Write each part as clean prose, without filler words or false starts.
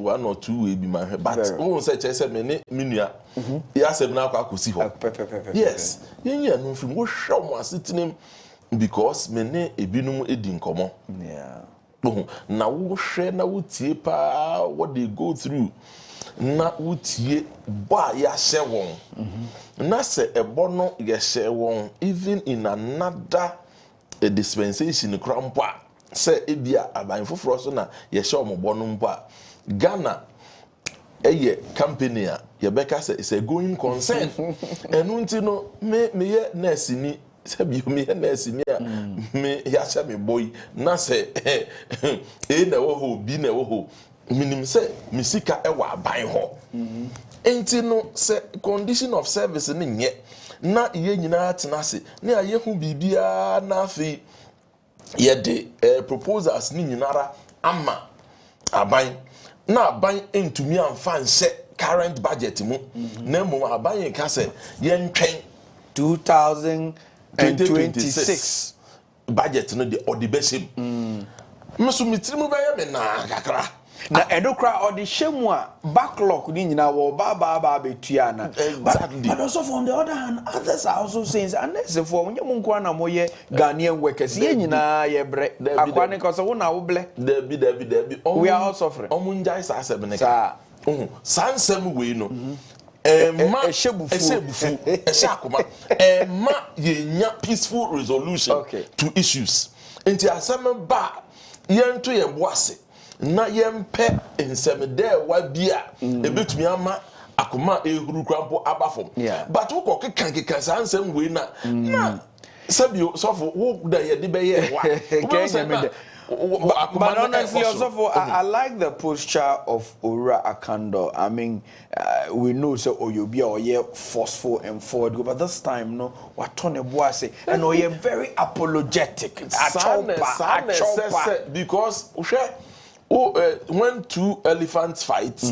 one or two will be my head. But who said, I said, Minia, yes, I'm now going to see her. Yes, yeah, no, from what show was sitting him because many a binum edin common. Yeah. Now, who share now with Tipa what they go through. Na utie ba ya share one. Na se ebono ya share one even in another dispensation krampa se ebia aban foforo so na ya share mo bono mpa Ghana eye company a ye beka se is a going concern enu nti no me ye nurse ni se bi me ye nurse ni a me ya sha me boy na se e na wo ho bi na wo ho minim say misika ewa aban ho enti no say condition of service ni nye na ye nyina tenase na ye hu bibia na afi ye de proposals ni nyinara ama aban na aban entumi amfa nse current budget mu na mu aban ka say ye ntwen 2026 budget no de odibeshim meso mitirimu ba ye me na kakra na edokra or the shemwa backlog ni nyina wo ba betua na exactly but also from the other hand others are also saying unless for onye munko na moye Ghanaian workers ye nyina ye bre akwane ko so na wo ble Debi we are all suffering omunjai sa asem ne sa sansem we no ma eshebufu eshakoma ma ye nya peaceful resolution to issues enti asem ba ye nto ye boase na yempe ensemde wa bia ebetumi ama akoma ehuru krampo abafom but wo ko kekan sansem we na sabio sofo wo da ye de be ye wa but honestly also I like the posture of 𝗟𝗏𝗏𝗏𝗏𝗏𝗏𝗏𝗏𝗏 I mean we know so Oyobia or ye forceful and forward but this time no what turn a boise and or ye very apologetic because when two elephants fight,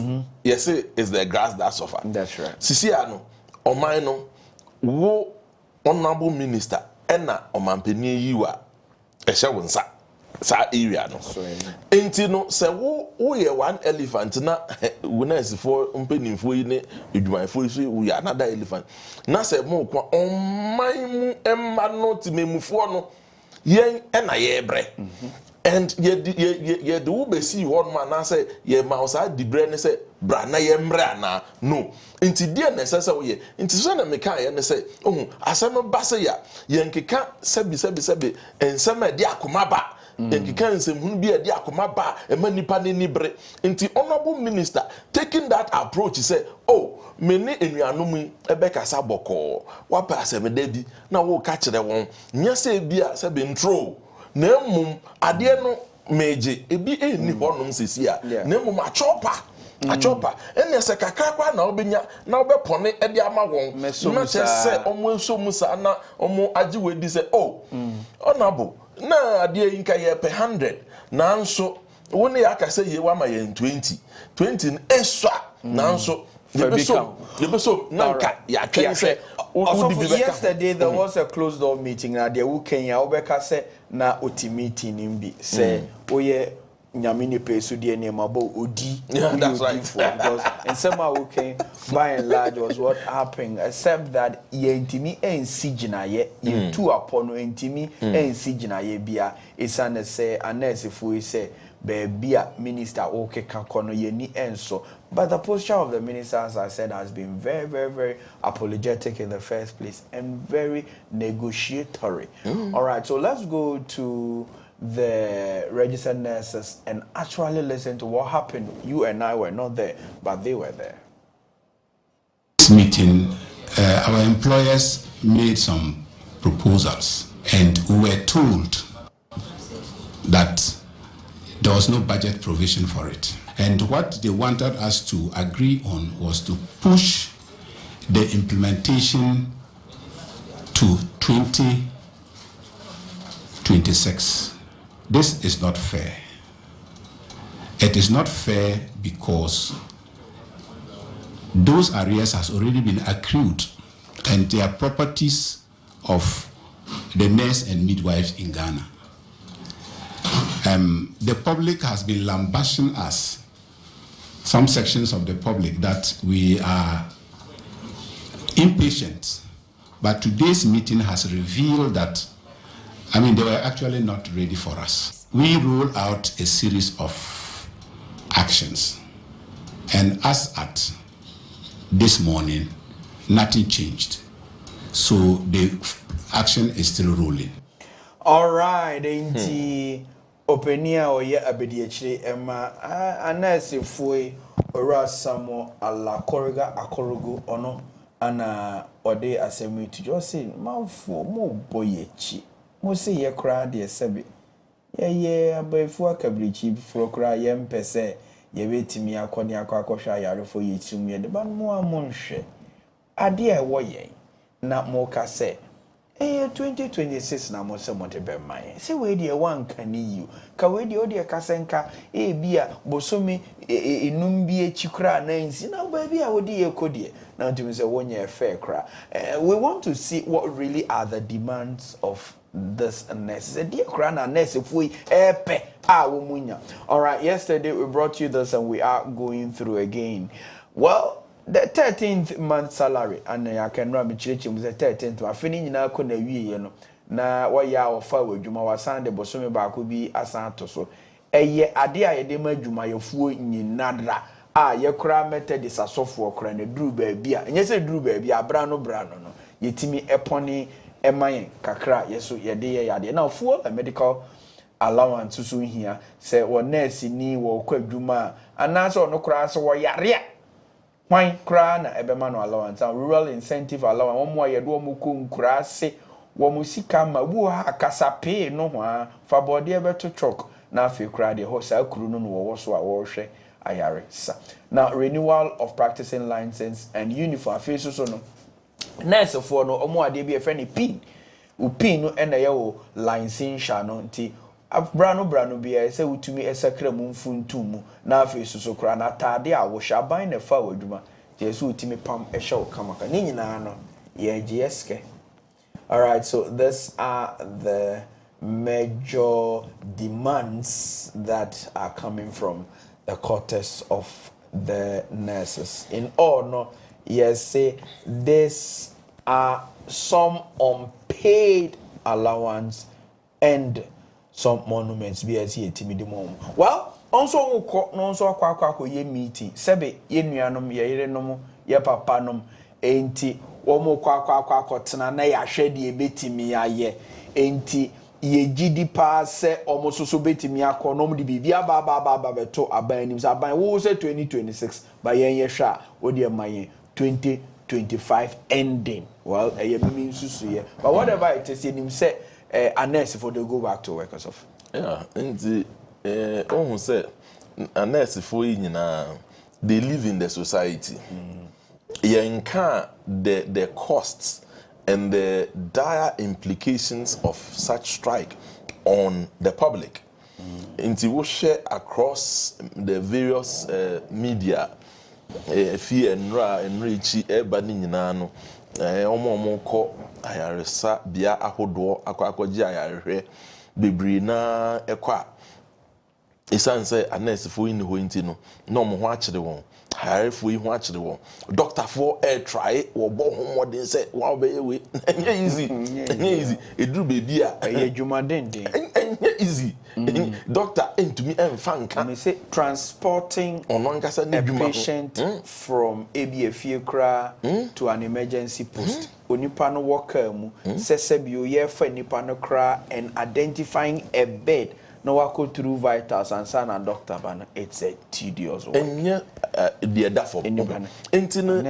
yes, it's the grass that suffer. That's right. Sisiano, Omaino, wo honorable minister, ena omampeni yiwa, eshawunsa, sa area no. Enti no, se wo ye one elephant na wunesi for umpeni fo yine ejuma fo so we another elephant. Na se mo kwa omaimu emma no timemufo no yen ena ye bre. And ye do be see one man and say ye mouse di brain say brana ye mbrana no inti dear necessary we inti so na meka ye ne say oh asem ba say ya ye nkeka sebi ensem de akoma ba nkeka ensem hunu bi de akoma ba e ma nipa ni bre inti honorable minister taking that approach say oh me ne enuanom ebe kasa boko wa pa asem da bi na wo ka kire won nya say bia se be ntro na emum ade no meje ebi eni honom sesi a na emum achopa ene se kakra kwa na obenya na obepone e de ama won na chese omo ensomu sa na omo agiwe di se oh honorable na ade yin ka ye pe 100 na nso woni ya ka se ye wa ma ye 20 eswa na nso yebeso nanka ya twense. Also, yesterday there was a closed door meeting na de wo Kenya obeka se na oti meeting nimbi se oye nyamini peso de ne mabo odi. That's right. Because in some okay by and large was what happened except that ye intimi ensi ginaye ye two upon intimi ensi ginaye bia isane se anesifo say Bebia minister okay kakono ye ni enso. But the posture of the minister, as I said, has been very, very, very apologetic in the first place and very negotiatory. All right, so let's go to the registered nurses and actually listen to what happened. You and I were not there, but they were there. This meeting, our employers made some proposals and we were told that there was no budget provision for it. And what they wanted us to agree on was to push the implementation to 2026. This is not fair. It is not fair because those arrears has already been accrued and they are properties of the nurse and midwives in Ghana. The public has been lambasting us, some sections of the public that we are impatient, but today's meeting has revealed that, they were actually not ready for us. We rolled out a series of actions, and as at this morning, nothing changed. So the action is still rolling. All right, ain't openia or ye abediachre emma anase foi ora samo ala koriga akorogo ono ana ode asemi to just say manfo mo boyechi mo say ye kra de sebe ye abafu akabrichi fro kra ye mpese ye betimi akoni akohwa yarefo ye timu ye de ban mo amonhwe ade e wo ye na mo ka say 2026 na mo se mo te be man se we de wan kan you ka we de ode kasenka bia bosomi enum bi echikra na nsi na ba bia ode ekode na ntimi se wonye fair kra. We want to see what really are the demands of this nurse. Dear kra na nurse fui epe a wo munya. All right, yesterday we brought you this and we are going through again. Well, the 13th month salary and I can run chirichim the 13th I finish na ko na wie no na wa ya ofa wadwuma wa sande bosome ba ko bi asan to so eye ade a ye de ma dwuma yefuo nyinadra a ye kura method is asofo kura na duru ba bia enye se duru ba bia bra no yetimi eponi emayen kakra yeso ye de ye ade na ofuo medical allowance so hia se wo nurse ni wo kwa dwuma ana so no kura so wo yare Why cry na ebema no allowance and rural incentive allowance one more yedo mu ko nkura se wo mu sika ma wu ha kasape no ho a fa body ebeto chok na afi kra de ho sa kuru no wo so a wo hwe ayare sa. Now renewal of practicing license and uniform afi so no nurse for no omo ade bi e fe ni pin u pin no na ye wo license no nti brano bia se utumi esakra mu mfuntum na afi susu kra na tade a wo hwaban na fa wadwuma je se utumi pam ehwe wo kamaka ni nyina no ye GSK. All right, so these are the major demands that are coming from the quarters of the nurses. In all, no, yes, say these are some unpaid allowance and some monuments be as ye timid mom. Well, also no so kwa ye meeting. Sebe ye nuanom ye yerenom ye papanom enti wo mo kwa tena na ya hwede e betimi aye enti ye gidi pa se omo so betimi akonom de bibia ba beto abanim se aban wo se 2026 ba yen ye hwa wo de mayen 2025 ending. Well, ye mimi susu ye. But whatever it is, him say a nurse for they go back to work as of. Yeah, and who said a nurse for they live in the society. Yeah, the costs and the dire implications of such strike on the public. And we share across the various media. Fear and Richie, everybody no. Omo ko ayaresa bia ahodo akwaji ayarehwe bebre na ekwa esanse anesefo yin ho nti no na omo ho akire won ayarefo yi ho akire won doctor for try wo bo ho modern say wa be we enye easy eduru bebi a adwuma denden enye easy doctor entumi emfa nka me say transporting a patient from ABFE kra to an emergency post onipa no worker mu sesebio ye fa nipa no kra and identifying a bed no wako through vitals and sana doctor bana it's a tedious work enye the da for enti no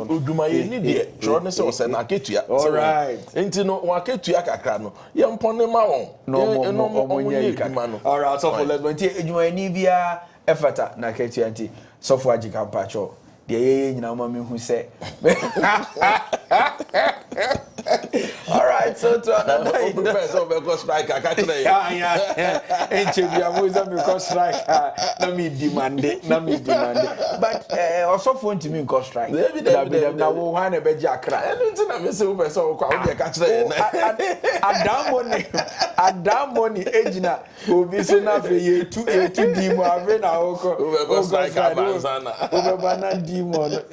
odumaye ni de tro ne se o se na ketua all right enti no wa ketua kakra no ye mpone ma won no onye eduma no all right so for let's go enti eduma ni bia efata na ketua enti so for Adzika pacho de ye nyina ma me hu se All right, so to another industry. Because strike, I can't say. Yeah. Ain't you be a museum because strike? Let me demand it. But also for to me because strike. Now we want a bed jackra. Anything I miss over so I can't say. Adam money, Ejina, who be so now for you to demo. I've now over strike over banana demon.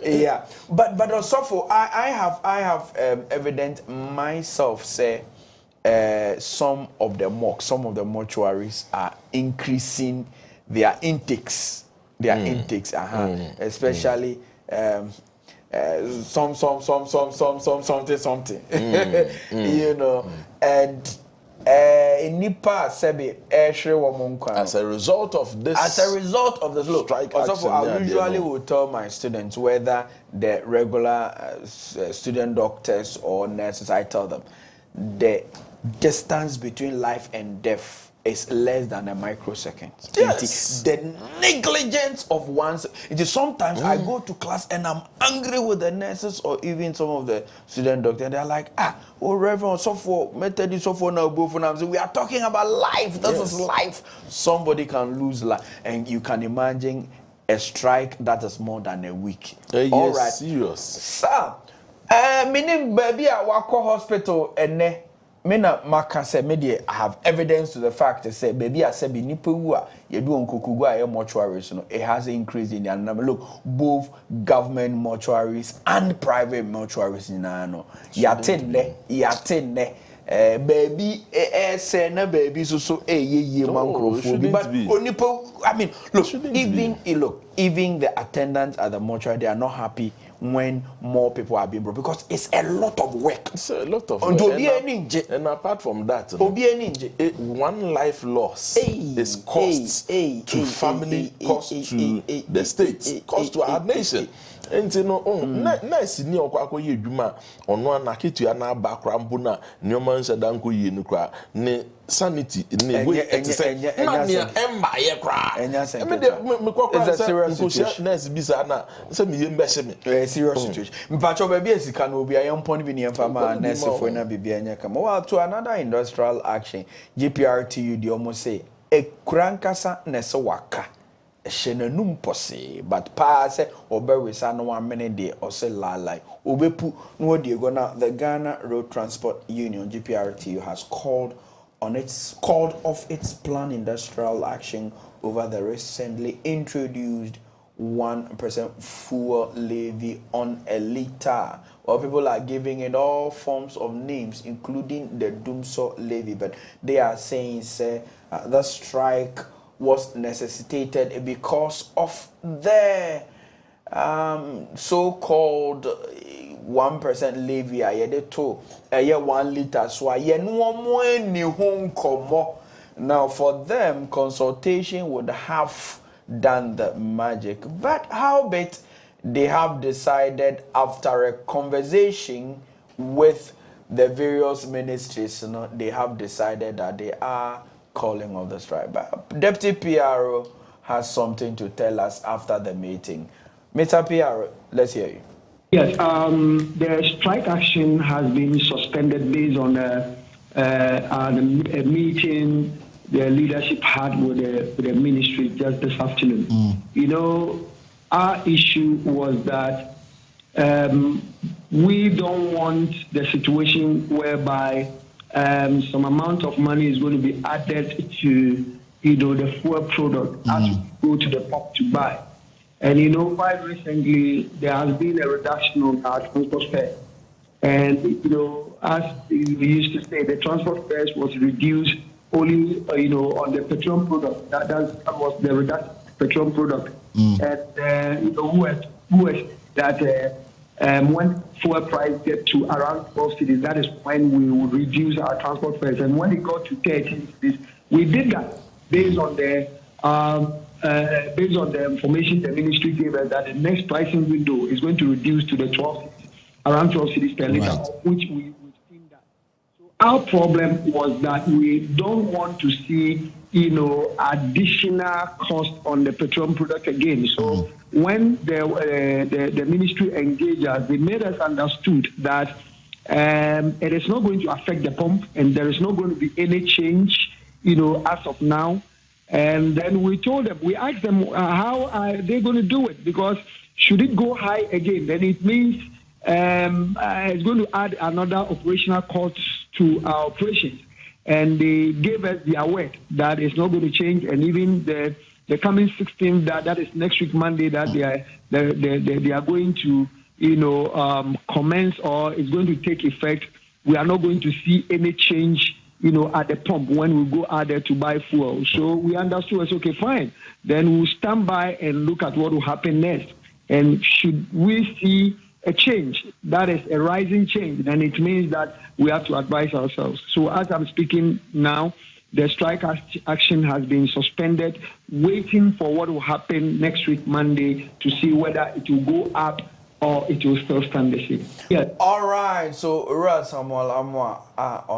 Yeah, but also for I have evident myself say some of the mortuaries are increasing their intakes, especially something. You know, and Nipa Sebi as a result of this strike action, I usually will tell my students, whether the regular student doctors or nurses, I tell them the distance between life and death is less than a microsecond. Yes. The negligence of one's. It is sometimes I go to class and I'm angry with the nurses or even some of the student doctors. And they're like, Reverend, so for Methodist, so for now, both of them. We are talking about life. This is life. Somebody can lose life, and you can imagine a strike that is more than a week. All right, serious. Sir, meaning baby, I walk to hospital and Mena Maka said, media, I have evidence to the fact that say, baby, I said, Nipu, you do on Kukugua mortuaries, it has increased in the number. Look, both government mortuaries and private mortuaries in Ano. Yatene, baby, say, no, baby, so, ye, man, but Nipu, I mean, look, even the attendants at the mortuary, they are not happy when more people are being brought, because it's a lot of work. It's a lot of work. And apart from that, one life loss is cost to family, cost to the state, cost to our nation. And you know, nice ni okwa ye dwuma ono anaketua na background na nneoma nsadanko ye nukra ne sanity ne we etise na ne emba ye kra me de me kwakwa say nurse bisa na say me ye mbehye me serious situation mpacho ba bi esika na obi ayempon bi ne emfama nurse for na bibia anya kama well to another industrial action GPRTU di almost say e kurankasa nurse waka shenanum pose but pass oberisa no 1 minute there or say lalai obepu no dey go now. The Ghana Road Transport Union GPRTU has called off its planned industrial action over the recently introduced 1% fuel levy on a liter. Well, people are giving it all forms of names, including the 𝗛𝘆𝗲 levy, but they are saying the strike was necessitated because of the so-called 1% levy. I had to 1 liter. So I now for them, consultation would have done the magic. But how about they have decided after a conversation with the various ministries, they have decided that they are calling of the strike. But Deputy PRO has something to tell us after the meeting. Mr. PRO, let's hear you. Yes, the strike action has been suspended based on a meeting the leadership had with the ministry just this afternoon. You know, our issue was that we don't want the situation whereby some amount of money is going to be added to, the fuel product as we go to the pump to buy. And, quite recently, there has been a reduction on our transport fare. And, as we used to say, the transport fares was reduced only, on the petroleum product. That was the reduction petroleum product. And, who has that when fuel price get to around 12 cities, that is when we would reduce our transport fares. And when it got to 13 cities, we did that based on the information the ministry gave us that the next pricing window is going to reduce to the 12 cities, around 12 cities per liter, of which we've seen that. So our problem was that we don't want to see, additional cost on the petroleum product again. So when the ministry engaged us, they made us understood that it is not going to affect the pump, and there is not going to be any change, as of now. And then we told them, we asked them how are they going to do it, because should it go high again, then it means it's going to add another operational cost to our operations. And they gave us their word that it's not going to change, and even the coming 16th, that is next week Monday, that they are going to commence, or it's going to take effect. We are not going to see any change at the pump when we go out there to buy fuel. So we understood, it's okay, fine. Then we'll stand by and look at what will happen next. And should we see a change, that is a rising change, then it means that we have to advise ourselves. So as I'm speaking now, the strike action has been suspended, waiting for what will happen next week, Monday, to see whether it will go up or it will still stand the same. Yeah. All right. So, Samuel Amwa,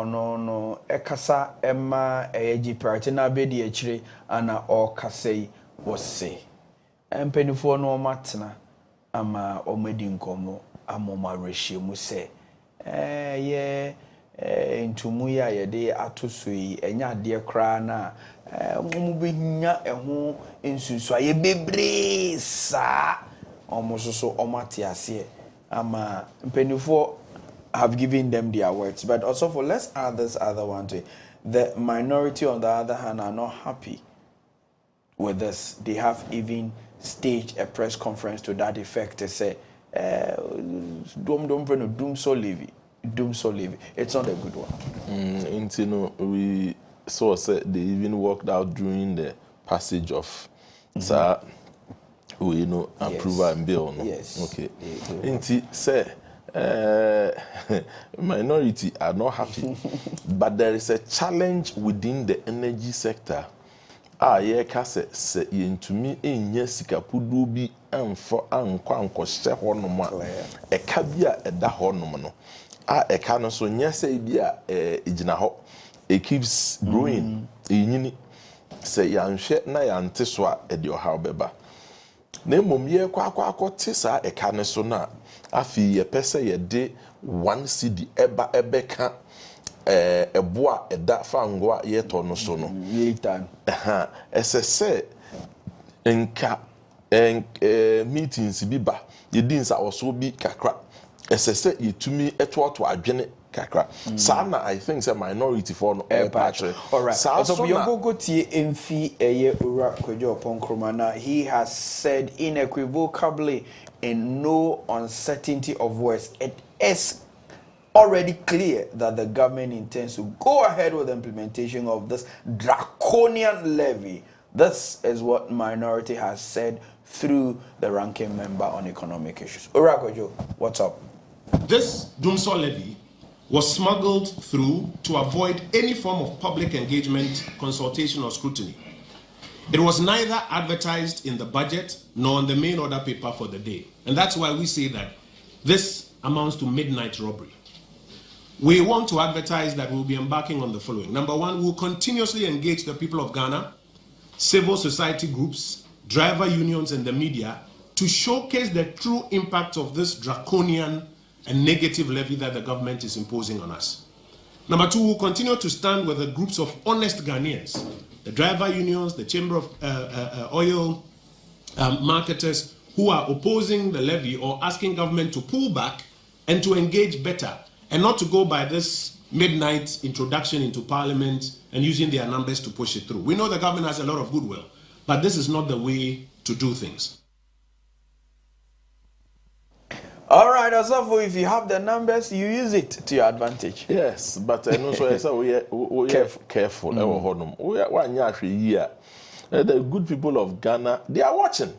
no, Ekasa Emma Eji Paratina Bedi Echre, Anna or Kasei was say. And Penifo no matna, Ama Omedin Komo, Amoma Reshi Muse. Yeah, into Muya Yade Atusui, Enya dear crana, Mubinya, and who in Suswa, ye bebre, sa. Almost so omatiasie ama penufo have given them their words, but also for let's add this other one to it. The minority on the other hand are not happy with this. They have even staged a press conference to that effect. They say doom so levy. It's not a good one. We saw they even worked out during the passage of approval and bill. No? Yes. Okay. Inti say minority are not happy, but there is a challenge within the energy sector. Se yentumi enye sikapudu bi amfo ankwa ankɔhyɛ hɔ nom a ɛka bi a ɛda hɔ nom no ɛka no so nyɛ sɛ bi a ɛgyina hɔ it keeps growing enyini sɛ yanhwɛ na yante so a ɛde ɔhaw bɛba. Na mmom ye kwa te saa eka ne so na afi ye pese ye de 1 cedi eba ebeka eboa eda fangoa ye to no so no yetan esese enka meetings bi ba ye din sa oso bi kakra esese yetumi etoto adwene kakra sana I think say minority for no patch. All right, so Biogo tie emfi eye ura kwadwo ponkromana. He has said unequivocally in no uncertainty of words, it is already clear that the government intends to go ahead with the implementation of this draconian levy. This is what minority has said through the ranking member on economic issues. Ura Kwadwo, what's up? This Dumso levy was smuggled through to avoid any form of public engagement, consultation, or scrutiny. It was neither advertised in the budget nor on the main order paper for the day. And that's why we say that this amounts to midnight robbery. We want to advertise that we'll be embarking on the following. Number one, we'll continuously engage the people of Ghana, civil society groups, driver unions, and the media to showcase the true impact of this draconian and negative levy that the government is imposing on us. Number two, we'll continue to stand with the groups of honest Ghanaians, the driver unions, the Chamber of Oil marketers, who are opposing the levy or asking government to pull back and to engage better, and not to go by this midnight introduction into parliament and using their numbers to push it through. We know the government has a lot of goodwill, but this is not the way to do things. All right, Asafo, if you have the numbers, you use it to your advantage. Yes, but I know so we are careful. The good people of Ghana, they are watching.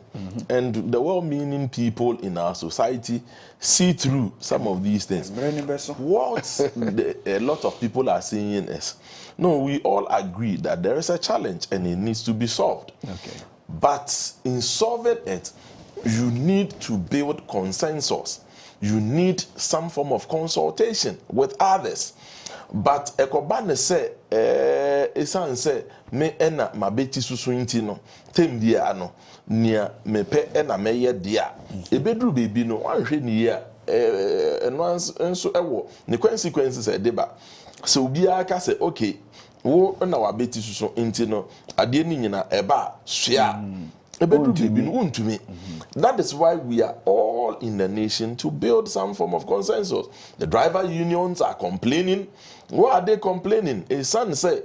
And the well-meaning people in our society see through some of these things. What a lot of people are saying is, no, we all agree that there is a challenge and it needs to be solved. Okay. But in solving it, you need to build consensus. You need some form of consultation with others. But ekobane say esan say me ena mabeti susunti no tem dia no nia mepe ena meye dia ebedru bebi no anhwe ni ya enso ewo the consequences e deba so obiara ka say okay wo na wa beti suso nti no ade ni nyina eba soa ebedu bibi no untumi. That is why we are all in the nation to build some form of consensus. The driver unions are complaining. What are they complaining? A son say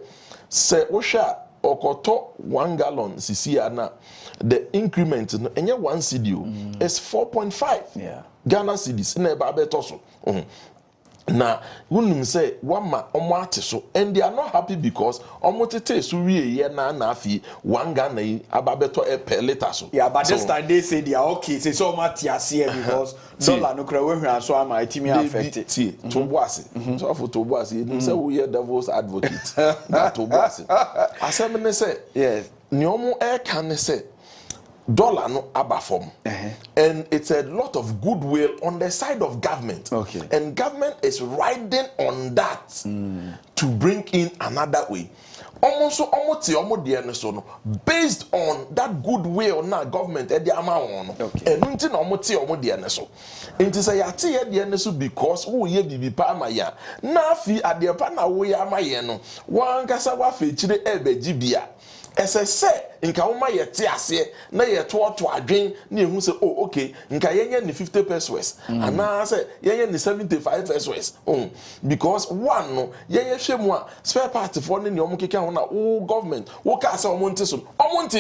osha okoto 1 gallon sisi na the increment no enye 1 cedi is 4.5 Ghana cedis na eba beto so. Na wunum say wama omo ate so and they are not happy because omo tete so wie ye na afi 1 Ghana yi ababeto per liter so. Yeah, but this time they say they are okay. Say so much here because dollar no kra we hwan so am itimi affected. To boase. So for to boase, you say we hear devil's advocate. That to boase. Asem ne say yes. Ni omo e kan say dollar no abafom, and it's a lot of goodwill on the side of government. Okay. And government is riding on that to bring in another way. Almost so based on that goodwill na government e di ama won. Okay. And nti na omo de so. Nti say ya te ye so because wo ye bibi pa ama ya. Na afi ade pa na wo ya ama ye no. Wan kasa wa fe chire e beji bia. Ese nka woma ye te ase na ye to adwen na ehu se oh okay nka yenye ni 50 pesos ana se yenye ni 75 pesos because one no yenye hwemu a spare part for ne omo keka ho na o government wo ka se omo nte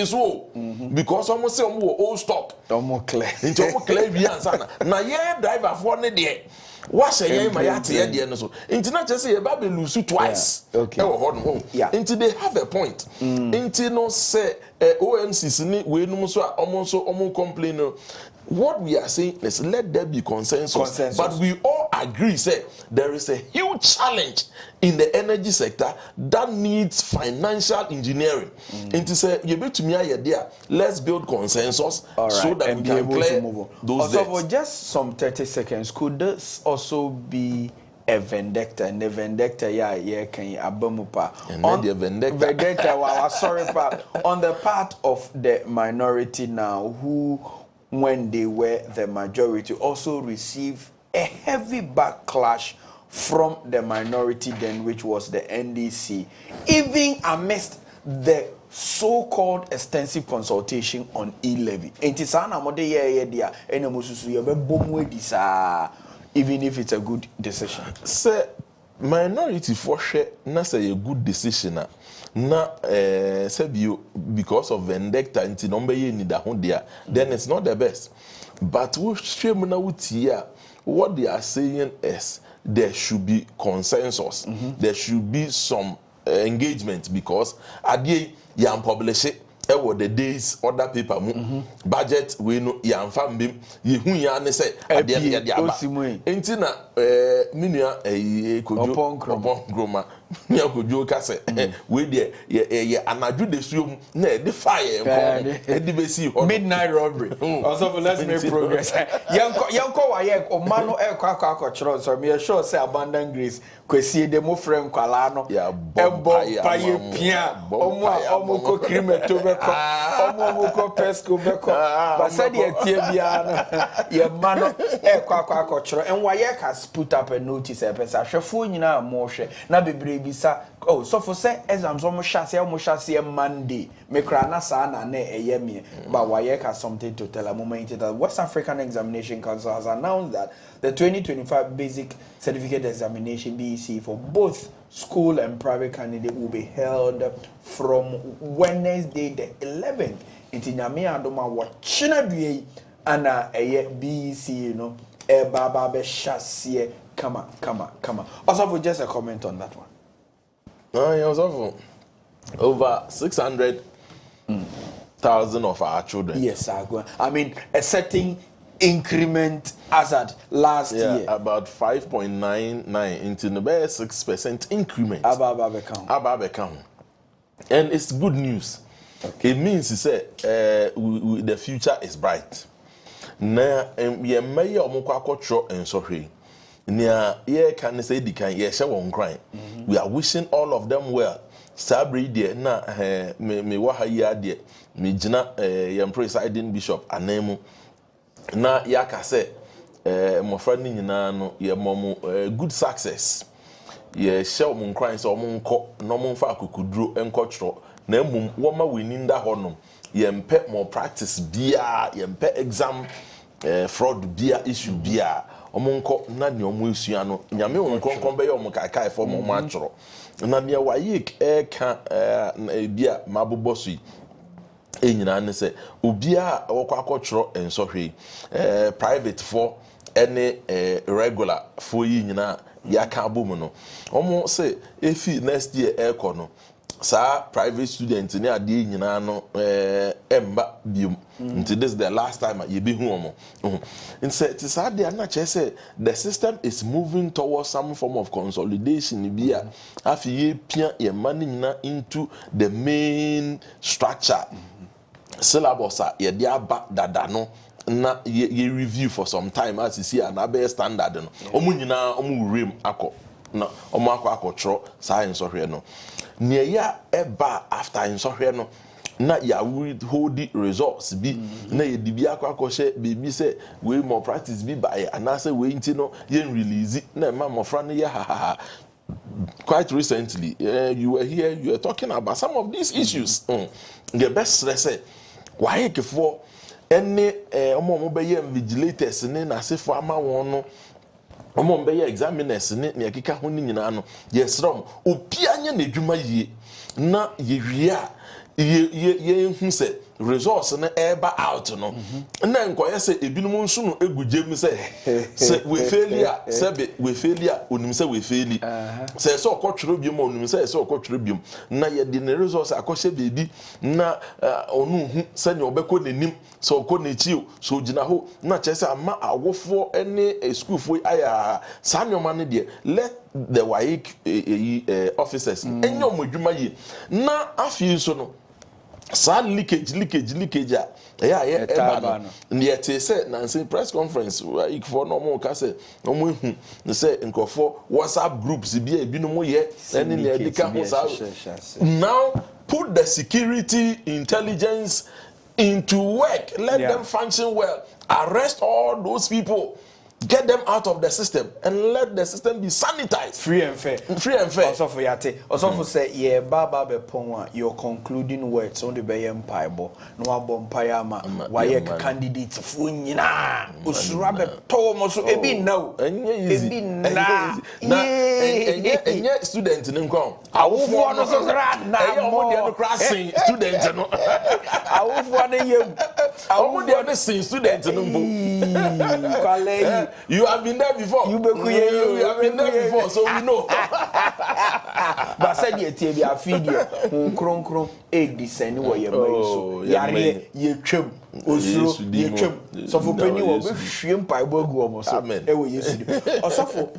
so because omo se omo old stock Omo clear nti omo clear wi ansa na ye driver for ne de what ye ma ya te ye de no so nti na che se ye ba be lose twice okay nti they have a point nti no say OMCs ni we no so omo complain. What we are saying is let there be consensus. But we all agree say there is a huge challenge in the energy sector that needs financial engineering. And to say you bet to me there, let's build consensus so that we can clear those debts. For just some 30 seconds, could this also be a vendetta? And the vendetta, yeah, can you abamupa? On the vendetta, sorry, pa. On the part of the minority now, who, when they were the majority, also receive a heavy backlash from the minority then, which was the NDC, even amidst the so-called extensive consultation on e-levy. Even if it's a good decision. Say minority for sure na say a good decision na say you because of vendetta until number ye need that there, then it's not the best. But what they are saying is there should be consensus. There should be some engagement because adie yam publish it. The days other people budget we know yam fambi ye hu ya ne say adie aba enti na minua kojo opon me kojo ka say we there ye anaju de suom na e de fire e de be see midnight robbery also let's make progress yanko wa ye o ma no e kwa chiro so me sure say abundant grace kwesi de mo frem kwala no ebo paye pia omo ko krimeto be ko omo ko pesco be ko ba said ye tie bia no ye ma no e kwa chiro en wa ye ka put up a notice e pesa hwefo nyina mo hwe na bebre bisa oh so for say exams omo hwase Monday me kra na sa na eye me but wa ye ka something to tell a moment that West African Examination Council has announced that the 2025 basic certificate examination BEC for both school and private candidates will be held from Wednesday the 11th. Inti nyame adoma wachina due ana eye BEC you know e baba be shasie kama. Also for just a comment on that one. It was over 600,000 of our children. Yes, I mean a certain increment as at last year. About 5.99 into the 6% increment. Ababekam. And it's good news. Okay. It means the future is bright. Na ye mayor omukwakocho ensohwe. Nia ye can say the can ye won crying. We are wishing all of them well. Sabri de na me wahaya de me jina presiding bishop anemu na yaka say mmɔfra no nyinaa no yɛ good success yɛhyɛ ɔmo nkran sɛ ɔmo nkɔ na ɔmo mfa akokoduro nkɔtwerɛ na mmom wɔma w'ani nda hɔ nom yɛmpɛ more practice biara yɛmpɛ exam fraud biara issue biara ɔmo nkɔ na nea ɔmo esua no nyame wɔn nkronkron bɛyɛ ɔmo kaakae fɔ ɔmo atwerɛ na nea wayɛ ɛka bia mabobɔ so yi enyina ne sɛ obiara wɔkɔ akɔtwerɛ nsɔhwɛ private for any regular for yi nyina yaka abom no ɔmo sɛ efi next year ɛkɔ no saa private student ne adeɛ nyina no emba biom nti this is the last time you be ɔmo nti sɛ saa deɛ na kyerɛ sɛ the system is moving towards some form of consolidation bi a afi yɛ pia yɛ ma ne nyina into the main structure syllabus a yɛde aba dada no na ye review for some time as you see an abe standard no omu nyina omu wurem akọ na omu akọ saa nsɔhwɛ no nea ya eba after nsɔhwɛ no na ya hold the results bi na ye di bi akọ hye baby say we more practice bi by anase we nti no ye release na ma mofra no ye ha quite recently you were here you were talking about some of these issues the best say why kefo any omo be ye vigilators ne na sefo ama won no omo be ye examiners ne ne akeka ho ni nyina no yesrom opia nya na dwuma yie na ye hwie a ye hu se resource na eba out no na nkoye se ebinom nso no egugye mi se we failure se be we failure onim se we faili se so okotwero biom onim se okotwero biom na ye de ne resource akohye bebi na onu hu se ne obekọ nanim so okọ n'echi so gina ho na kyese ama awofo ene school fo aya sanwoma ne de let the WAEC officers enyo modwuma yi na afi so no sa leakage yeah eba no yet say Nancy press conference WAEC for no more ka say no mo hu say nkofo WhatsApp groups bi no mo ye any na Adzika ho sa now put the security intelligence into work, let them function well, arrest all those people, get them out of the system, and let the system be sanitized. Free and fair. Also for yate. Also for say, yeah, baba be ponwa. Your concluding words on the bayem paibo. No abom payama. Why candidate funyina. Usurabe tomo so ebi now. Ebi na. Enye student nko. Awufo no so grad na. Omo de no classing student no. Awufo na yem. Omo de no sing student no mbo. Kwale you have been there before. You have been there before, so we know. But said ye tie bia feed ye kron descend wo ye so yare ye twem osuro ye twem so for penny wo be hwiem paibo gu omo so e wo yesu osofo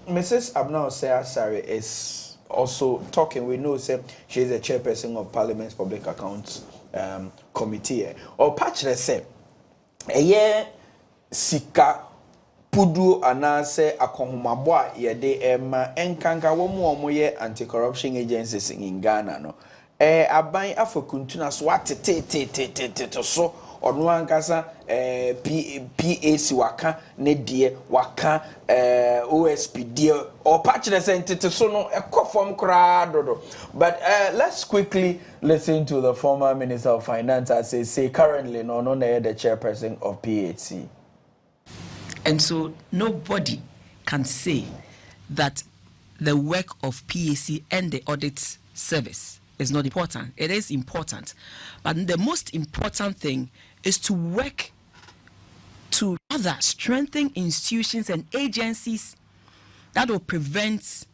Mrs. Abna Sayasare is also talking. We know say she is the chairperson of Parliament's Public Accounts Committee or patch say sika pudu anase akohomabo a yede ema enkanka wo ye anti-corruption agencies in Ghana no aban afokuntuna so atete so ono ankasa PAC waka ne de waka OSP de or patch the sentete so no ekofom kra dodo. But let's quickly listen to the former Minister of Finance as say currently no the chairperson of PAC. And so nobody can say that the work of PAC and the audit service is not important. It is important. But the most important thing is to work to rather strengthen institutions and agencies that will prevent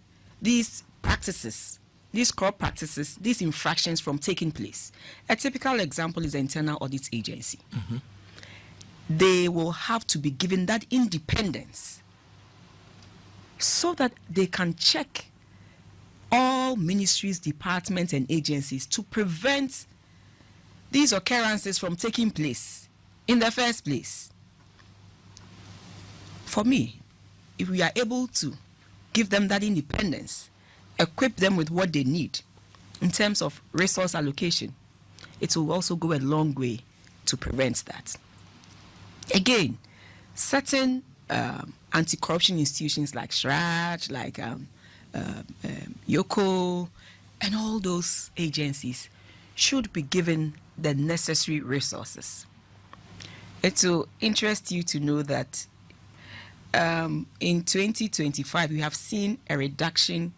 these practices, these corrupt practices, these infractions from taking place. A typical example is the Internal Audit Agency. Mm-hmm. They will have to be given that independence so that they can check all ministries, departments, and agencies to prevent these occurrences from taking place in the first place. For me, if we are able to give them that independence, equip them with what they need in terms of resource allocation, it will also go a long way to prevent that. Again, certain anti-corruption institutions like SHRAJ, like YOCO, and all those agencies should be given the necessary resources. It will interest you to know that in 2025, we have seen a reduction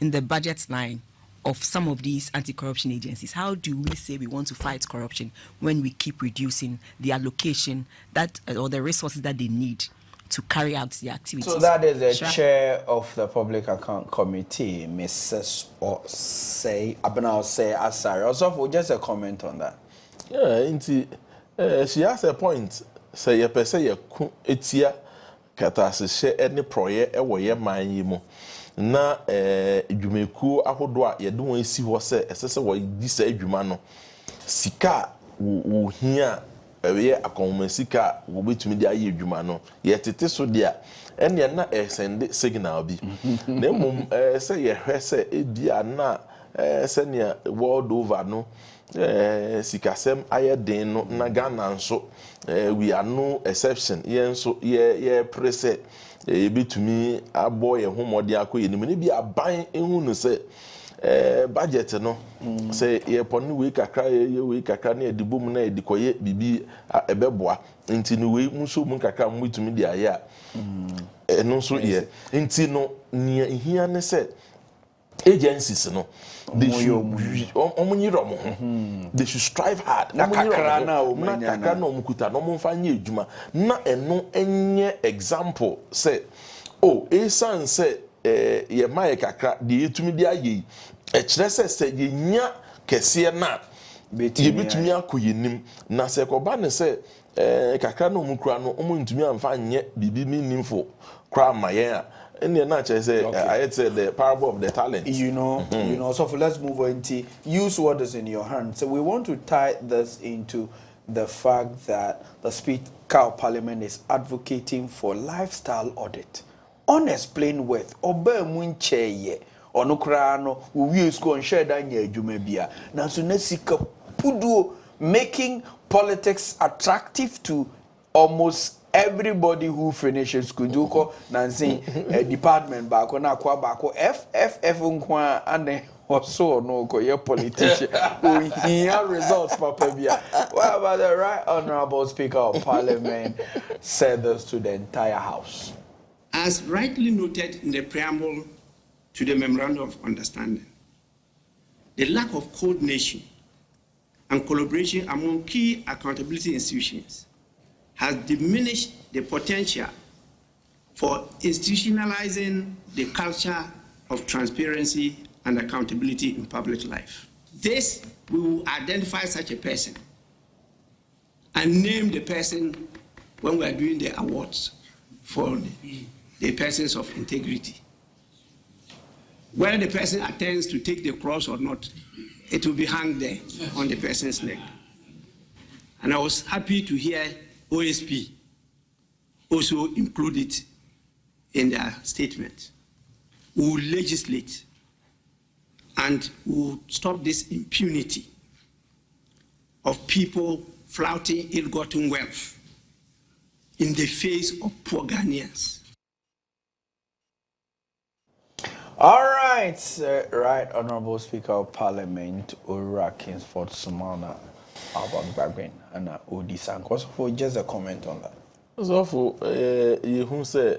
in the budget line of some of these anti-corruption agencies. How do we say we want to fight corruption when we keep reducing the allocation that or the resources that they need to carry out the activities? So that is the chair of the Public Account Committee, Mrs. 𝗟𝗜𝗙𝗘. Also, just a comment on that. Yeah, she has a point. Say you say you etia katasehye any project e wo ye man yi mu. Na dwumeku ahodo a ye de won esi ho se esese wo di sa adwuma no. Sika wo hia ye akoma sika wo betumi di aye adwuma no. Ye tete so dia ene na send signal bi. Na mum say ye hwe se ebia na se ne world over no. Sikasem ayeden no na Ghana nso we are no exception yen so ye prese betumi abo ye homode akoye ni bi aban ehu no se budget no se ye pon we kakra ye we kakra na edibom na edikoye bibi ebeboa nti no we nso mu kakra mu betumi di aye a no so ye nti no ne hia ne se agencies no they should strive hard. Na kakra na omukuta no mfanye adwuma na eno enye example say esan say ye maye kakra de yetumi de aye kire say ye nya kese na ye betumi akoyenim na se ko ba ne say kakra na omukura no omuntumi amfa nye bibi meaningful kra maye a. In the nature, I said the parable of the talent. You know, so let's move on to use what is in your hand. So we want to tie this into the fact that the Speaker of Parliament is advocating for lifestyle audit. Unexplained wealth. Obe muncheye. Onukrano, we use go and share that nye jumebia. Now so nesika pudu making politics attractive to almost everybody who finishes kuduko nansi department bako na kwa bako FFF nkwa ane also no ko ye politician we hear results papa bia. What about the Right Honorable Speaker of Parliament said this to the entire House? As rightly noted in the preamble to the Memorandum of Understanding, the lack of coordination and collaboration among key accountability institutions has diminished the potential for institutionalizing the culture of transparency and accountability in public life. This, we will identify such a person and name the person when we are doing the awards for the persons of integrity. Whether the person attends to take the cross or not, it will be hung there on the person's neck. And I was happy to hear OSP also include it in their statement. We will legislate and we will stop this impunity of people flouting ill-gotten wealth in the face of poor Ghanaians. All right, Right Honorable Speaker of Parliament, Ora Kingsford Sumana. About Bagwin and Odisan. For just a comment on that. So for you who say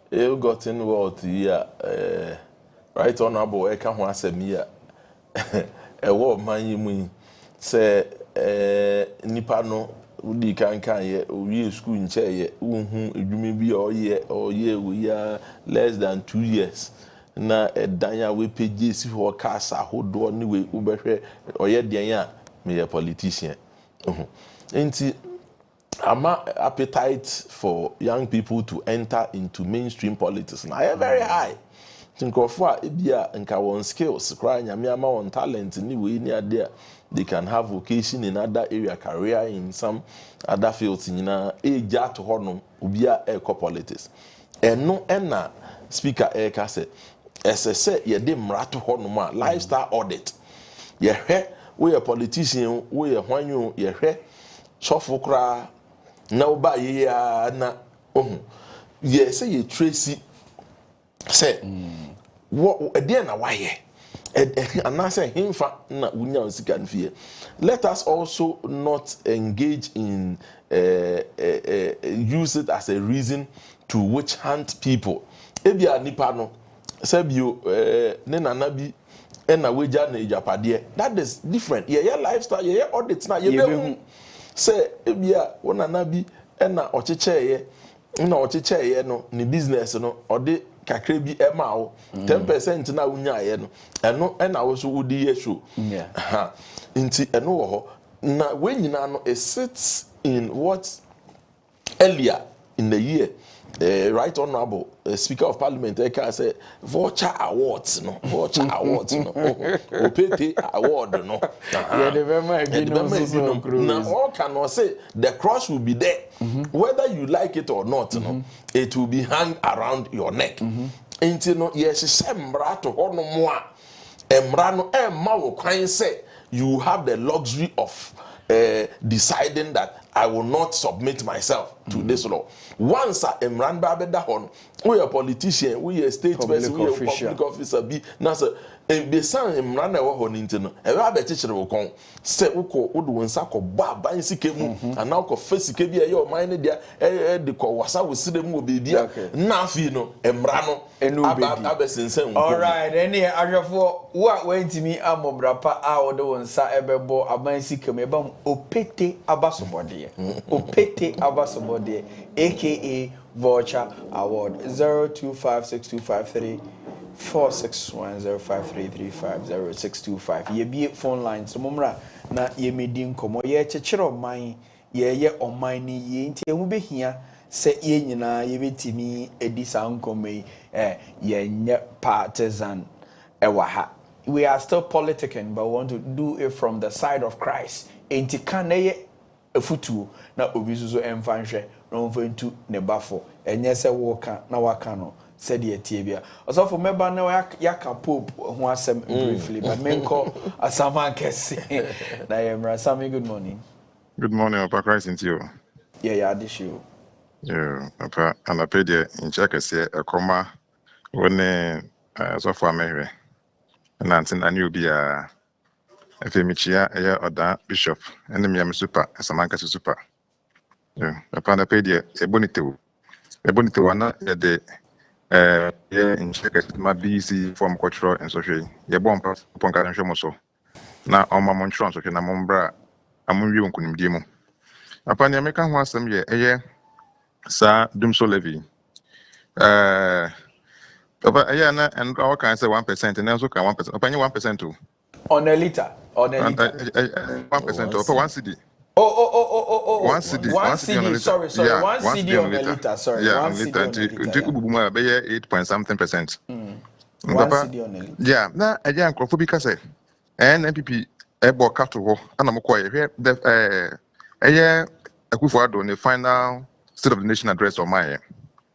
you got in world here, Right Honorable Eka who said me a word man you mean say Nipano Udi can ye we school in chair ye you may be all year we are less than 2 years. Na Danya we pay JC for casa hold on anyway Uber or yet Danya. Me a politician. Ain't ama appetite for young people to enter into mainstream politics now very high. Think of what ebia nka won skills, cry nyame ama won talent ni we ni ade they can have vocation in other area, career in some other fields nyina eja to hono obia eko politics. Eno na speaker eka se esese ye de mrato hono ma lifestyle audit. Ye hwe we a politician, we a wanyu, ye hwe, sofokra, na uba ye na ye say ye tracy say what again na why and I say himfa na wunya nsika nfie. Let us also not engage in use it as a reason to witch hunt people. Ebi anipa no sebio ne nana bi na weja na ejapade. That is different. Yeah, lifestyle, yeah, audit na ye be say ebi a wona bi na ochicheye na ochicheye no ni business no ode kakra bi ema wo 10% na wunya ye no eno na wo so wudi ye show ha nti eno wo ho na we nyina no it sits in what earlier in the year right honorable speaker of parliament can say voucher awards no opete award no yeah the member now all can say the cross will be there whether you like it or not no it will be hung around your neck until no yes sembra to hono mo a emra no emma wo kwan say you have the luxury of deciding that I will not submit myself to this law. Once I am ran by the horn, we are politician, we are state person, we are public officer, be nasa. Be san am ran a hon intino. A rabbit teacher will come. Say uko udu nsako baba insikemu, and now ko face kebi a your mind there. The ko wasa will see them will be there. Nafino emrano abesinsen. All right, any ajafo what went to me amobrapa a odo nsa ebebo abansikemu ebam opete abasobode. Opete abasobode, aka Voucher Award 025625346105335062 ye be phone line so momra na ye medi nkomo ye chechire oman ye oman ni ye nti ehu behia se ye nyina ye betimi edi sankomei ye nye partisan ewaha. We are still politicking, but we want to do it from the side of Christ. Enti kan ye efutu na obizuzo emfanhwe na omfantu ne bafo enye se woka na waka no said the Ethiopia. Also for member now yaka pope who has some briefly, but menko asaman kesi. Na yemra Sammy, good morning. Good morning, Papa Christ into you. Yeah, this you. Yeah, Papa, and I paid in check a comma when so for me. And until I knew be a Femichia, or that bishop, and the Miami super, as a man super. Yeah, Papa, I paid a bonito one the yeah, in check my BC from cultural and social. Yeah, bomb upon Carden so. Now, on my Montron, so can a mombra, a movie on Kunimdimo. Upon the American one, some year, Sir 𝗛𝗆𝗍𝗲. Papa, yeah, and our can say 1%, and also can 1%. Upon 1% too. On a liter. 1% or 1 CD. Oh. 1 CD. 1 CD on a liter. Sorry. Yeah, 1 CD on a liter. Sorry. Yeah, 1 CD on a liter. 8.something%. 1 CD on a liter. Yeah, now again, Crophobica say, and MPP, Ebo Cattle, and I'm quite here. The Akufo-Addo, the final State of the Nation address on my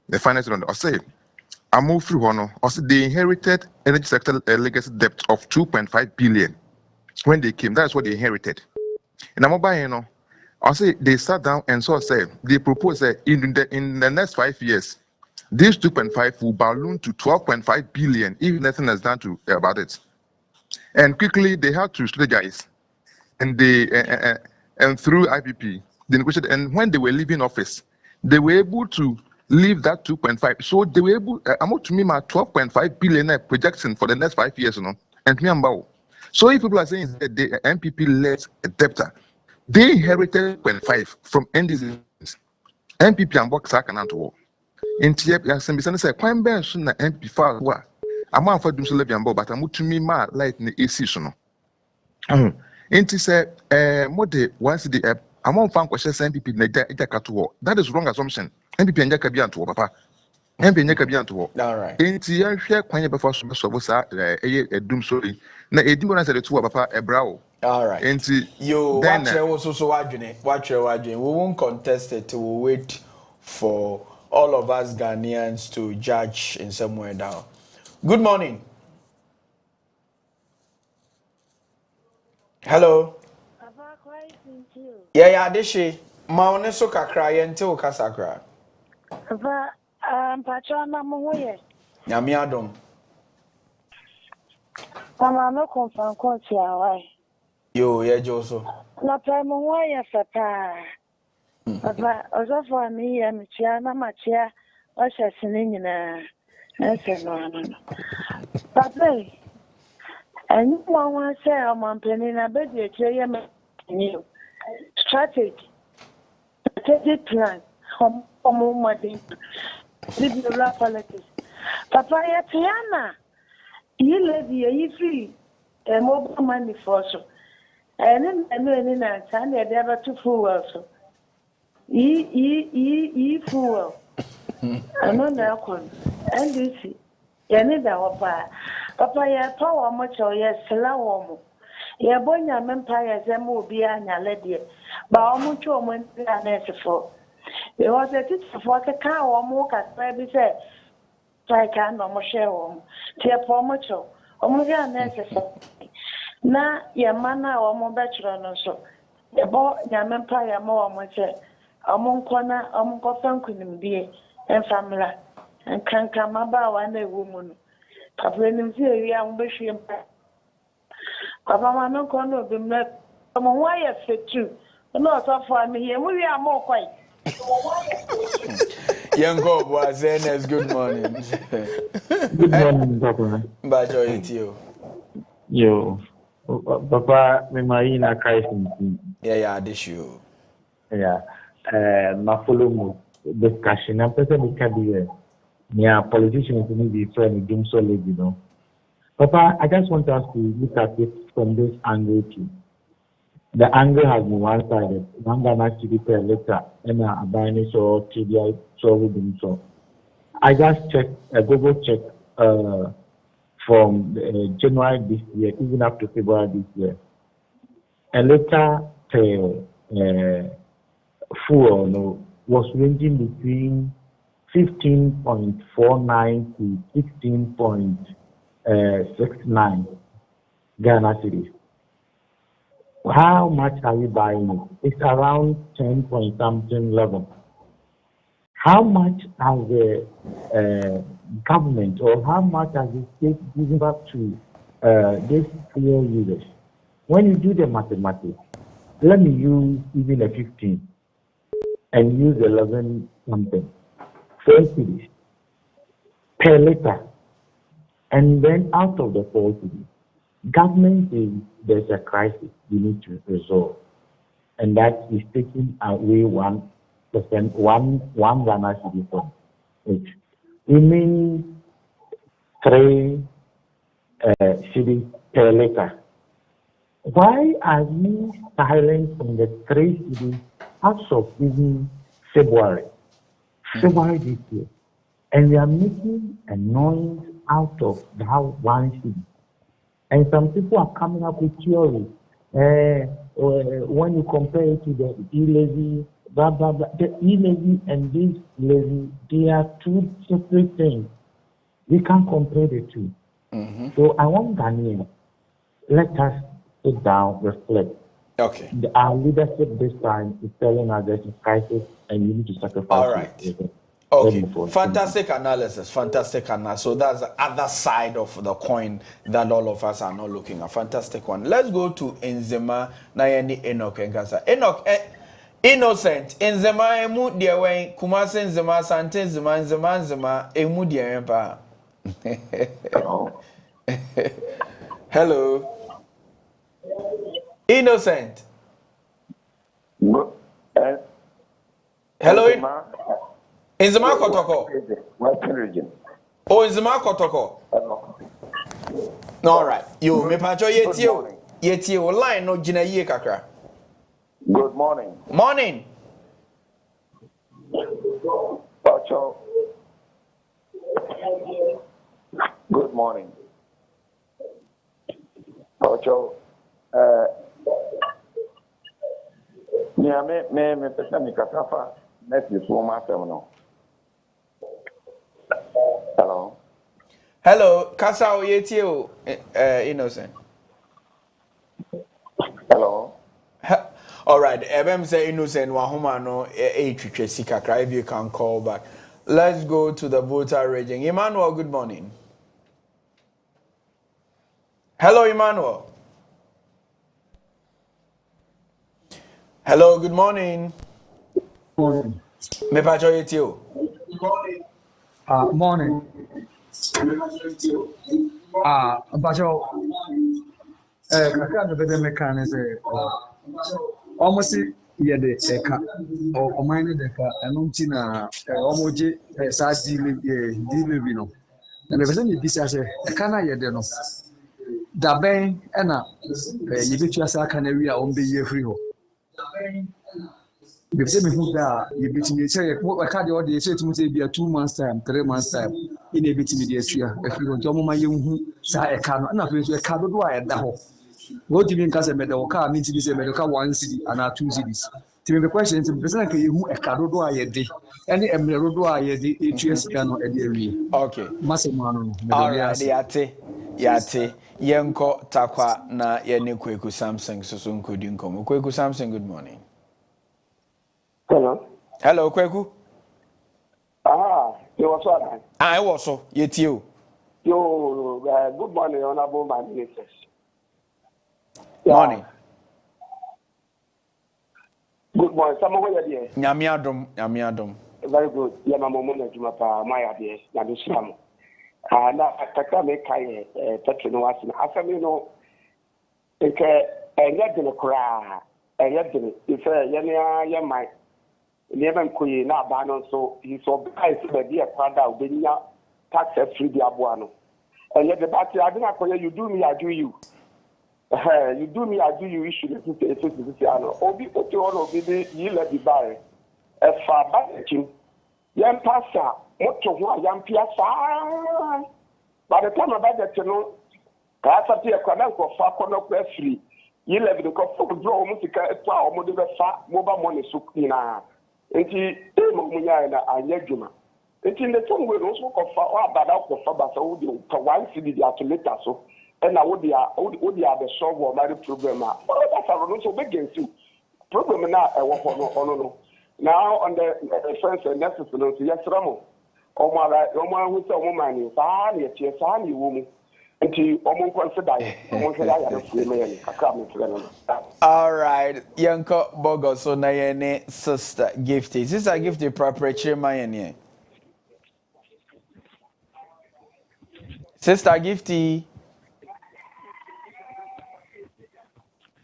the final state on say, I move through Hono, also they inherited energy sector legacy debt of 2.5 billion when they came. That's what they inherited. And I'm buying, you know. I say they sat down and so say they propose that in the next 5 years, this 2.5 will balloon to 12.5 billion if nothing is done to about it. And quickly they had to strategize, and they and through IPP they negotiated. And when they were leaving office, they were able to leave that 2.5. So they were able. I'm to me my 12.5 billion projection for the next 5 years, you know. And me about. So if people are saying that the MPP led a debtor, they inherited 0.5 from NDC. MPP and work sack and war. In TF, as some say, quite bad soon that MPP far away. I'm out for doing so but I'm to me my light in the AC. Inti say, mode once the I'm on fan question MPP Nejaka. That is wrong assumption. MPP and Jakabian to papa. MP and Jakabian to all right. Inti I share quite before so was a doom sorry. Na edimo na say the two papa a brow. All right. Inti you watch also watch we won't contest it. We'll wait for all of us Ghanaians to judge in somewhere down. Good morning. Hello. Yeah, this she. Ma one so kakra ye nte o kasakra. Papa, Patrona Moye. Yamiadom. Mama no confirm county away. Yo, yeah, Joso. Na primo wire sapa. Papa, also for me and Chiana Machia, or singing in a no. Papa, and one say, I'm penning a bed, you strategy, strategic plan, home money, liberal politics. Papa, Tiana, you lady, you free a mobile money for so. And then and they never to fool also. Fool. I know now con. And this, you need our papa, ya power much or yes, slow. Ya boy, your empire, them will be an lady. But how much woman they are necessary. There was a teacher for the car or more at baby said, I can't no more share home. Dear poor much or necessary. Na ya mana wa mo bachelor no so e bo nya mempa ya mo wa mo che omunkona omunkofa nkunimdie enfamla nkanka maba wa na ewu mu no papa nim si ewi a mo behwe mpa papa ma no kono obi mna mo ho ya fetu no so for me ye mu wi a mo kwai Yango Boazenes, good morning. Good morning, Papa. Bajo itio. Yo. Papa, me marina Christ. Yeah, this you. Yeah. Ma follow mo discussion. I'm person we can be yeah, politicians need be friend 𝗟𝗏𝗘, you know. Papa, I just want us to look at it from this angle too. The angle has been one-sided. One Ghana cedi per liter, and a binary or TDI so. I just checked a Google check from January this year, even up to February this year. A liter per fuel was ranging between 15.49 to 16.69 Ghana cedis. How much are you buying it? It's around 10 point something level. How much has the government or how much has the state given back to these fuel users? When you do the mathematics, let me use even a 15 and use 11 something. 4 cedis per liter. And then out of the 4 cedis, government says there's a crisis we need to resolve. And that is taking away 1% one Ghana cedi from it. It means 3 cedis per liter. Why are we silent on the 3 cedis as of even February this year? And we are making a noise out of that 1 cedi. And some people are coming up with theories. When you compare it to the e-levy, blah, blah, blah. The e-levy and this levy, they are two separate things. We can't compare the two. So I want Ghanaians, let us sit down, reflect. Okay. Our leadership this time is telling us there's a crisis and you need to sacrifice. All right. Okay, fantastic analysis, So that's the other side of the coin that all of us are not looking at. Fantastic one. Let's go to Nzema Nayeni Enoch and Gaza. Enoch, innocent. Nzema emu dia wen Kumasi Nzema Sante Nzema emu dia empa. Hello. Innocent. Hello. Nzema Kotoko. Western region. Oh, Nzema Kotoko. All right. You me pacho yetio line no jina ye kakra. Good morning. Morning. Pacho. Good morning. Pacho. Me pesa mi kakafa next before my terminal. Hello. Hello, Kasa Oyetio, Innocent. Hello. All right, Ebem say Innocent, Wahoma no, if you can call back. Let's go to the voter raging. Emmanuel, good morning. Hello, Emmanuel. Hello, good morning. Morning. Me pacho yetio. Morning. Pacho. Kaka no bebe mekane se. Almost yede eka. O mine deka enunti na omoje sa dile no. Na be se ni bisa se eka na yede no. Da ben na yebetu asa aka na wi a ombe ye free ho. If say me who da you bet me say what card you dey say to me say be 2 months time 3 months time in a bit me dey atua if you want mo ma ye hu sa e ka no na fe so e ka do a e da ho what do you mean ka say me dey o ka me ti say me dey ka 1 cedi and 2 cedis ti me question ti be say ka ye hu e ka do a ye dey any emre do a ye dey atua sika no e dey awie okay masemo ano no all right yate yenko takwa na ye ne Quarcoo Samson so nkodi nkomo Quarcoo Samson, good morning. Hello, Quarcoo. You was what? I was so yet you. Good morning, honorable my ministers. Morning. Good morning. Some way there. Nyamiadom. Very good. Yeah, my mom na juma pa my idea na bisam. Na ataka me kai petro no wasi na asami no nke enye de no kra enye de ife ye na ye mai never koye na ba no so he so buy so be e kwada obenya tax free di aboano enye de batty adina koye you do me I do you you do me I do you issue the ano obi oti ono obi be yi le di bare e fa ba ekim yam pasa moto ho yam piasa by the time about that no ka sati e kwada ko fa kono kwa free yi le bi ko fo draw mo sika e twa o mo de be fa mobile money so na enti mo munya na anya djuma enti ne to we no so ko fa o abada ko fa ba so de to 1 cedi dia to later so and na wo dia the solve o mari problem a o da fa no so be gensu problem na e wo no now on the first and necessary no so yesramo o ma hu se o mo mani sa na tie sa na wo mu enti o mo consider o mo se ya fu me ya kakra me tre no. All right, Yanko Bogo, so na yene sister Gifty. Sister Gifty proper my yene. Sister Gifty.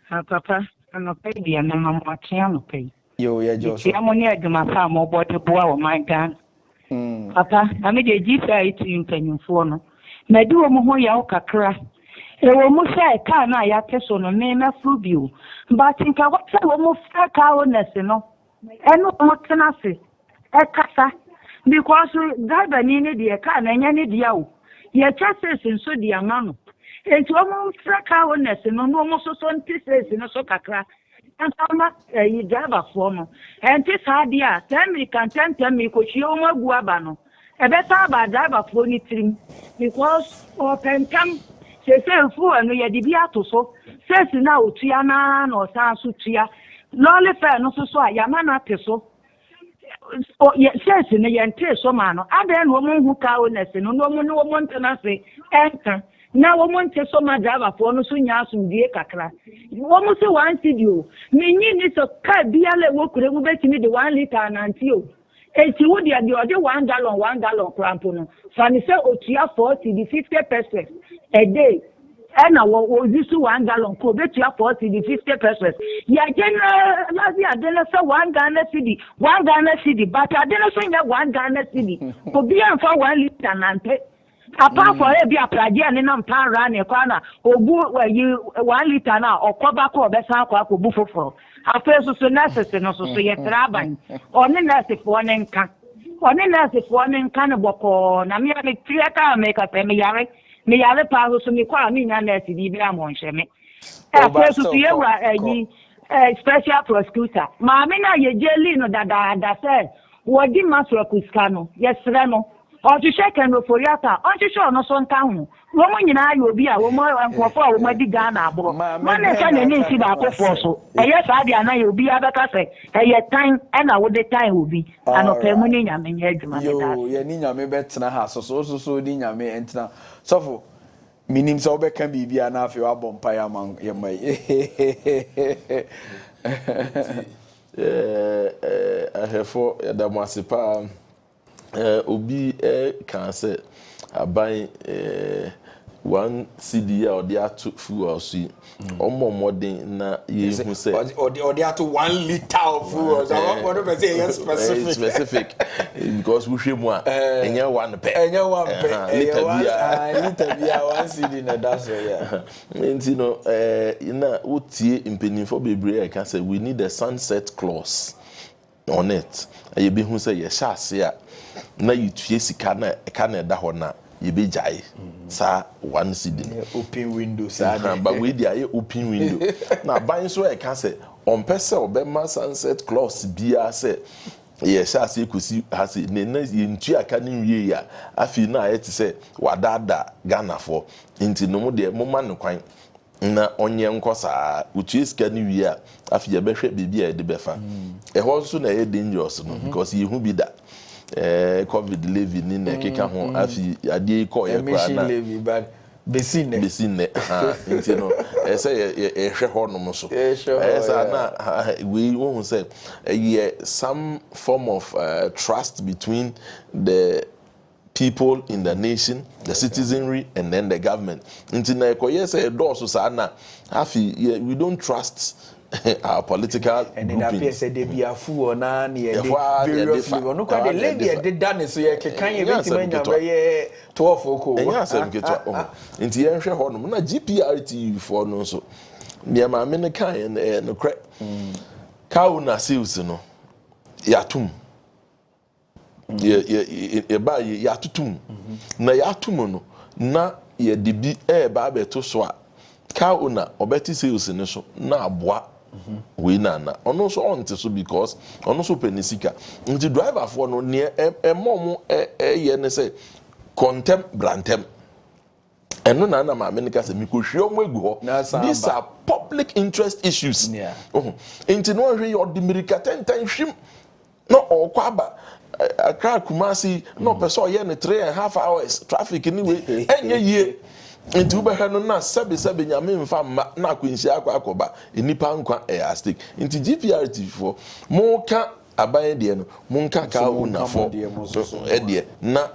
Papa, I'm pay the and I'm watching pay. Yo, yeah, Joseph. I'm only at my farm or bought a boy my gun. Papa, I made a G5 to you penny for no. Medu Mohoya Kakra. Ewo musa eka na ya keso no me na frubio but nka what say wo mu faka honest no eno mo tena se ekasa because driver ni ne de eka na nya ne dia o ye chase so de ama no enti wo mu faka honest no no mo so ntise no so kakra antama yi driver for no enti sa dia tell me can tell me ko chi o magu aba no e beta ba driver for ni trim because o penkam se fu anu ye di bia to so se na otua na na osan so tua lolly fair no so a ya ma na te so o ye se ne ye nte so ma no ade no mo hu ka honest no no mo ntena se enter na wo mo nte so ma driver for no so nya so die kakra wo mo se 1 cedi o me nyi ni so ka bia le wo kure mu betimi de 1 liter na nti o eti wo de 1 gallon crampo no fa ni se otua 40 the 50% a day and wo use 1 gallon ko betua 40 the 50%. Ya general last year then say 1 Ghana cedi but I didn't say 1 Ghana cedi ko bi an fa 1 liter nante apart for e bi apraje ne na mpa ra ne kwa na ogu 1 liter na okoba ko obesa akwa ko bu foforo afa so nurse no so ye traban oni nurse fo ne nka ne boko na me me triaka me ka pe me yare pa so me kwa me nya nurse di bi amon hye afa so ye wa special prosecutor ma me na ye jeli no dada say wodi masro kuska no yesre no or to shake and for yata, or to show no son town. Woman, you know, you'll be a woman and for my Ghana. Man, I can't see that for so. Yes, I did, you'll be other cafe. Your time and what the time will be. And a permanent, I mean, you need me better house, so dinner me enter. So for meaning so can be an half your bumpire among your may. I have for the Masipa Obi can say I buy 1 CD or the other fuel or see or more than na you say or the other 1 liter of fuel. I want to say specific because we should one and you one pay and you one liter beer 1 CD in that's yeah. Means you know utie impending for baby I can say we need a sunset clause on it. You be who say yes share na you tue sika na e da ho na you be jai sa 1 CD open window but we dey open window na ban so e can say on pese obema sunset clause bia say yes ase kusi ase ne na yintu aka ne wie ya afi na ayeti say wadada Ghana for nti no mo de mo ma no kwan na onye nkosa utu sika ne wie a afi ye behwe bibia e de befa e ho so na e dangerous no because ye hu bi da COVID levy ni na keka ho afi ade ko ye kwa na levy but besine nti no say e hwe ho no so say na we won say some form of trust between the people in the nation, the citizenry, and then the government. Nti na ko yes say do so sa na afi we don't trust our political and then appear say they be a fool na near various level no kwa the lady dey done so ye kekan ye beti manya be 12 oko enya asem keto nti ye nhwe ho no na GPRT for no so ne ma me ne kan no kre kawo na sales no yatum ye ba ye yatutum na yatum no na ye dibi ba beto so a kawo na obeti sales ne so na aboa we na ono so onte so because ono so penisika nti driver for no ne emom ye ne say contem brantem eno na ma me nika say mi ko hwe omo egu ho these are public interest issues nti no hwe your dimirika tentan hwim no okwaba Accra Kumasi no person ye ne 3.5 hours traffic anyway enye ye nti ube ha no na sebe nyame mfa na akwanhyia akoba enipa nkwa stick nti GPRT for mo ka aban de no mo nka ka una for de na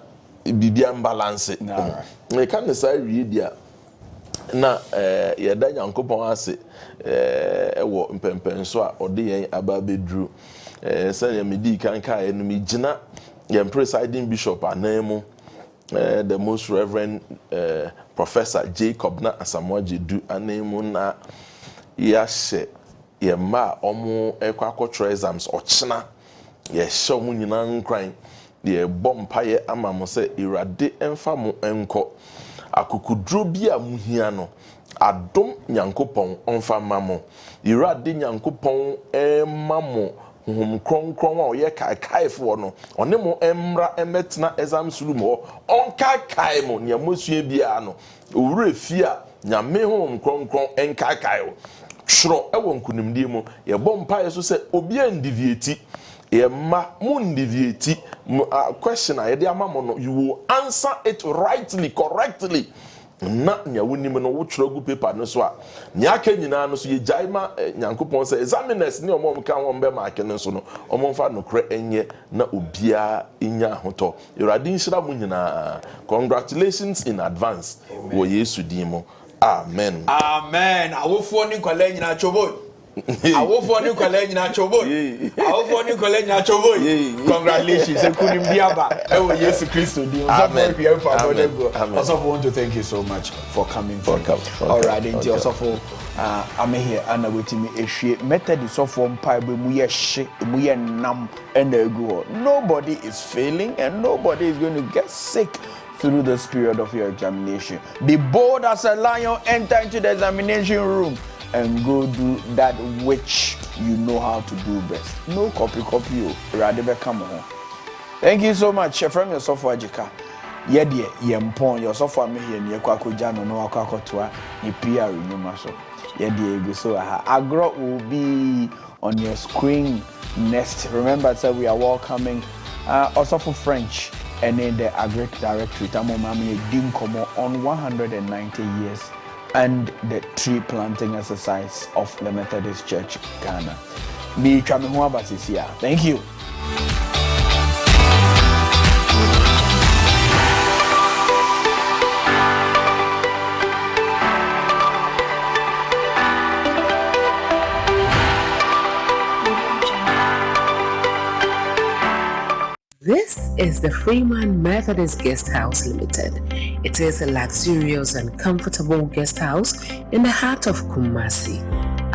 bibia balance e ka ne sa wie dia na ye da nyankopon ase wo mpempenso a ode yen aba bedru say me kan kai no me gina yen presiding bishop anemu the most reverend Professor Jacob na Asamoah du anemu na yahye ye ma omo ekwakotra exams ochina ye hye mu nyina nkran ye bompa ye ama mo se irade emfa mo enko akukudro bi a muhia no adom nyankopon onfa mamo irade nyankopon mamo kronkron a oye kai fo no one mo emra emetna exam room ho onka kai mo ne amosua bia no owure fia nyame kronkron enka kai o hwro ewo nkunimdie mo ye bompa ye so se obi andivieti ye ma mu ndivieti question a ye de ama mo no you will answer it rightly correctly na nya wonim no wo hwro gu paper no so a nya aka nyina no so ye jaima nyankopon say examiners ne omom ka won be mark no so no omom fa no kre enye na obia enya hoto irade nhira mu nyina congratulations in advance wo Yesu din mo amen awofo ni kwala nyina chobo awofo ni kwala nyina chobo congratulations ekunim biaba ewo Yesu Kristo din also want to thank you so much for coming all right and also for I'm here and waiting me ehwe method so for mpa be mu ye hye mu ye nam and egu nobody is failing and nobody is going to get sick through this period of your examination. Be bold as a lion, enter into the examination room and go do that which you know how to do best. No copy, rather come on. Thank you so much. From yourself, Adzika. Yeah, dear, Yampon, yourself, I'm here near Quarcoo Jano, no Aquacotua, ni PR in so. Yeah, dear, so Agro will be on your screen next. Remember, sir, we are welcoming also for French and in the Agric Directory, Tamo Mami Dinkomo on 190 years and the tree planting exercise of the Methodist Church, Ghana. Me Chamihua Basisia. Thank you. This is the Freeman Methodist Guest House Limited. It is a luxurious and comfortable guest house in the heart of Kumasi.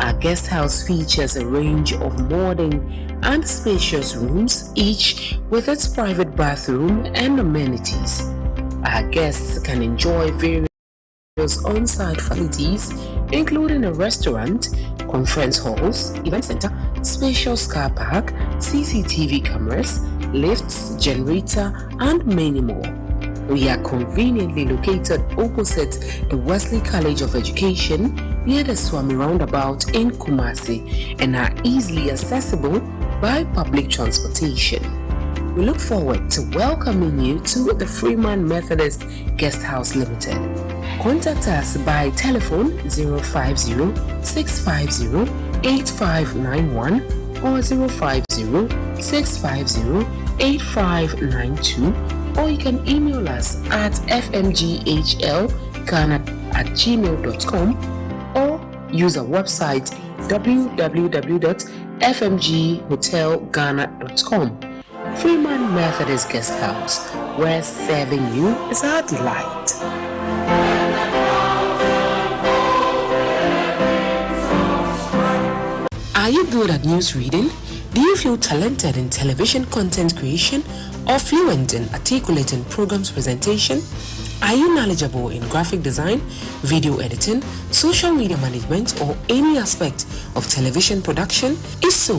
Our guest house features a range of modern and spacious rooms, each with its private bathroom and amenities. Our guests can enjoy various on-site facilities, including a restaurant, conference halls, event center, spacious car park, CCTV cameras, lifts, generator, and many more. We are conveniently located opposite the Wesley College of Education near the Swami Roundabout in Kumasi and are easily accessible by public transportation. We look forward to welcoming you to the Freeman Methodist Guest House Limited. Contact us by telephone 050-650-8591 or 050-650-8592, or you can email us at fmghl.ghana@gmail.com or use our website www.fmghhotelghana.com. Freeman Methodist Guest House, where serving you is our delight. Are you good at news reading? Do you feel talented in television content creation or fluent in articulating programs presentation? Are you knowledgeable in graphic design, video editing, social media management, or any aspect of television production? If so,